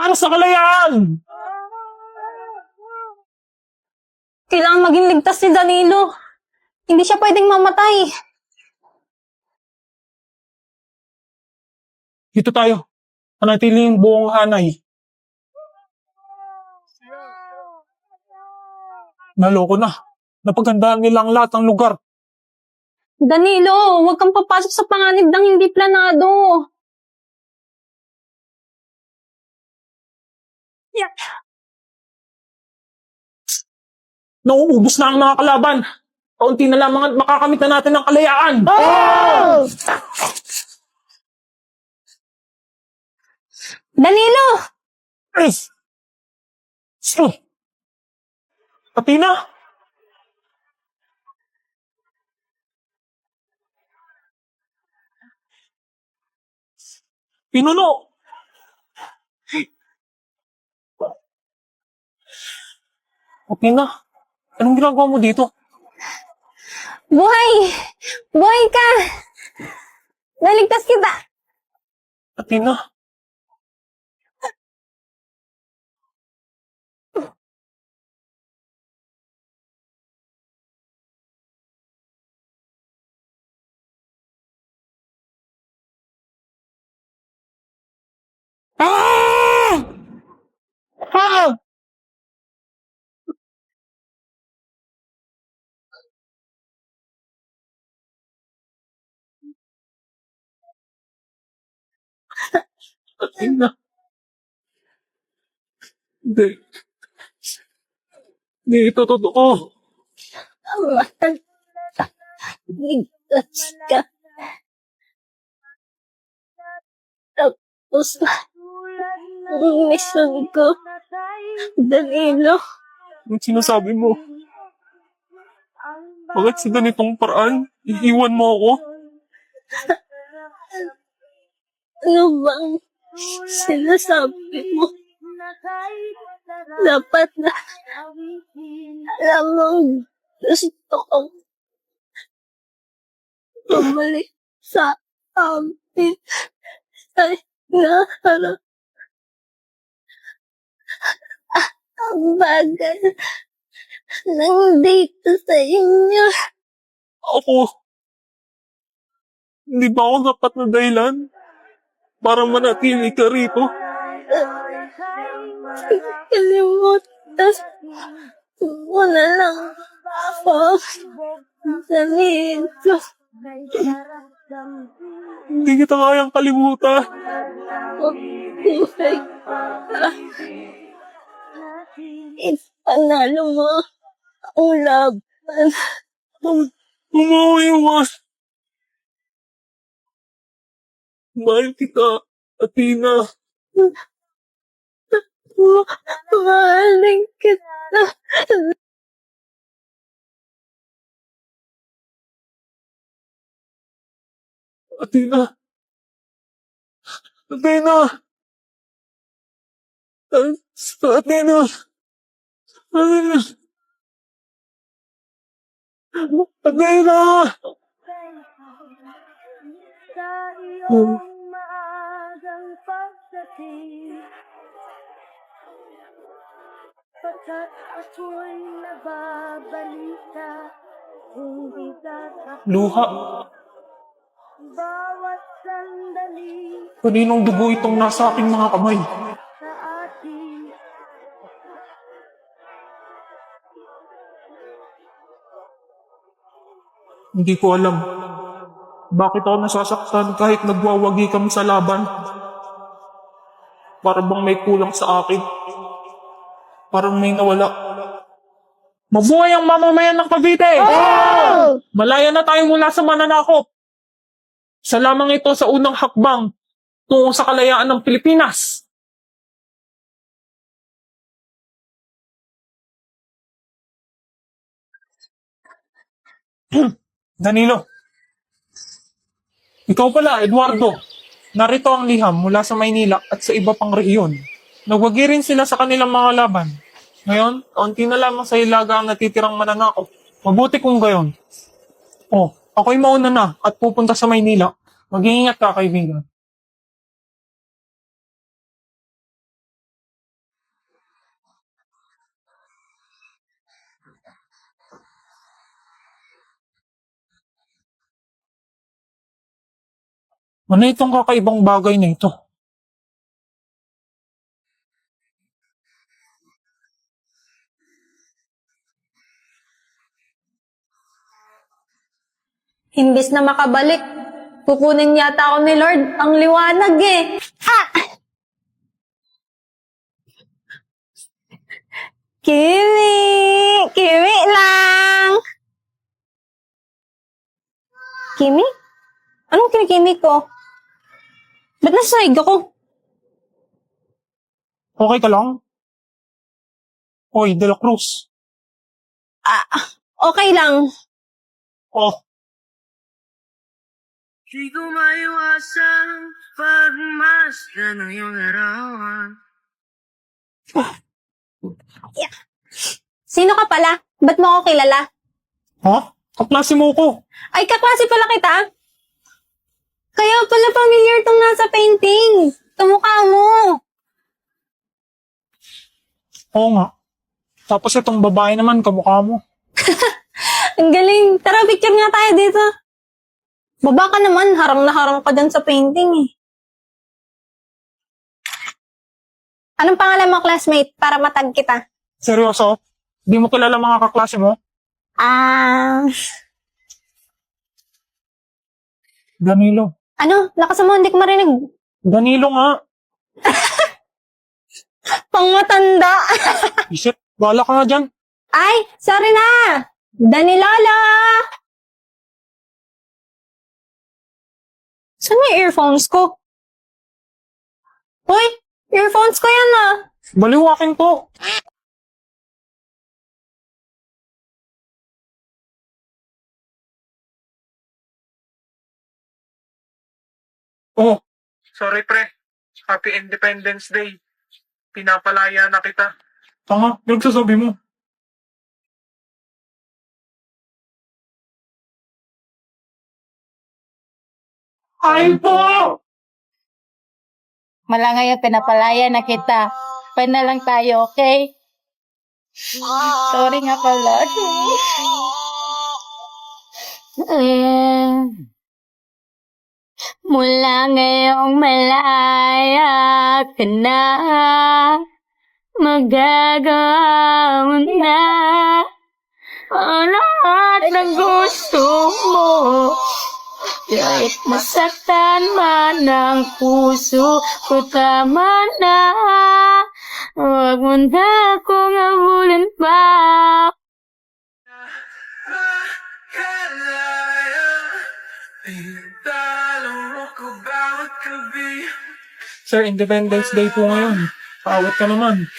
Para sa kalayaan! Kailangan maging ligtas si Danilo. Hindi siya pwedeng mamatay. Dito tayo. Panatiling buong hanay. Naloko na. Napaghandaan nila ang lahat ng lugar. Danilo, huwag kang papasok sa panganib ng hindi planado. Nauubos na ang mga kalaban. Kaunti na lamang at makakamit na natin ang kalayaan. Danilo! Ay! So, Athena? Pinuno! Athena, anong ginagawa mo dito? Buhay! Buhay ka! Naligtas kita! Athena? Ah! Ah! Athena. Hindi. Hindi ito totoo. Ligtas ka. Tapos ang mission ko, Danilo. Anong sinasabi mo? Bakit sa ganitong paraan? Iiwan mo ako? Ano bang sinasabi mo? Dapat na alam mong gusto kong bumalik sa amin ay naharap ang bagay nandito sa inyo. Ako? Hindi ba ako dapat na dahilan para manatili ka rito? Kalimutan mo na lang ako Danilo. Hindi kita kayang kalimutan. Buhay ka. Ipanalo mo ang laban. Umawiwas. Mahal kita, Athena. Mahalin kita. Athena. Athena. Athena. Athena. Athena. Sa iyong maagang pagdating, pagkat ako'y nababalita, hindi dapat Luha. bawat sandali Kaninong dugo itong nasa aking mga kamay? sa atin. Hindi ko alam. Bakit ako nasasaktan kahit nagwawagi kami sa laban? Para bang may kulang sa akin? Parang may nawala. Mabuhay ang mamamayan ng Cavite! Malaya na tayo mula sa mananakop. Isa lamang ito sa unang hakbang tungo sa kalayaan ng Pilipinas. Danilo. Ikaw pala, Eduardo. Narito ang liham mula sa Maynila at sa iba pang rehiyon. Nagwagi rin sila sa kanilang mga laban. Ngayon, kaunti na lamang sa Hilaga ang natitirang mananakop. Mabuti kung gayon. Oh, ako'y mauna na at pupunta sa Maynila. Mag-iingat ka, kaibigan. Ano itong kakaibang bagay na ito? Imbes na makabalik, kukunin yata ako ni Lord ang liwanag eh. Ah! Kimi! Kimi lang! Kimi? Anong kinikimi ko? Ba't nasa sahig ako? Okay ka lang? Hoy, De La Cruz. Okay lang. Oh, Di ko maiwasang pagmasdan ng iyong larawan. Sino ka pala? Ba't mo ako kilala? ha? Kaklase mo ko. Ay, kaklase pala kita. Kaya pala familiar tong nasa painting. Kamukha mo. Oo nga. Tapos itong babae naman, kamukha mo. Ang galing. Tara, picture nga tayo dito. Baba ka naman. Harang na harang ka dyan sa painting eh. Anong pangalan mo, classmate? Para matag kita. Seryoso? Di mo kilala mga kaklase mo? Danilo. Ano? Lakas mo, hindi ko marinig. Danilo nga. Pang matanda. Isip, wala ka nga dyan. Ay, sorry na. Danilala. Saan yung earphones ko? Hoy, earphones ko yan ah. Baliwakin ko. Oh, sorry pre. Happy Independence Day. Pinapalaya na kita. Tanga, nagsasabi mo. Ay po! Malangay ang pinapalaya na kita. Pwede na lang tayo, okay? Sorry nga pala. Mula ngayong malaya ka na, magagawa mo na ang lahat ng gusto mo. Kahit masaktan man ang puso ko, tama na. Huwag mo na akong habulin pa. Sir, Independence Day po ngayon. Paawat ka naman.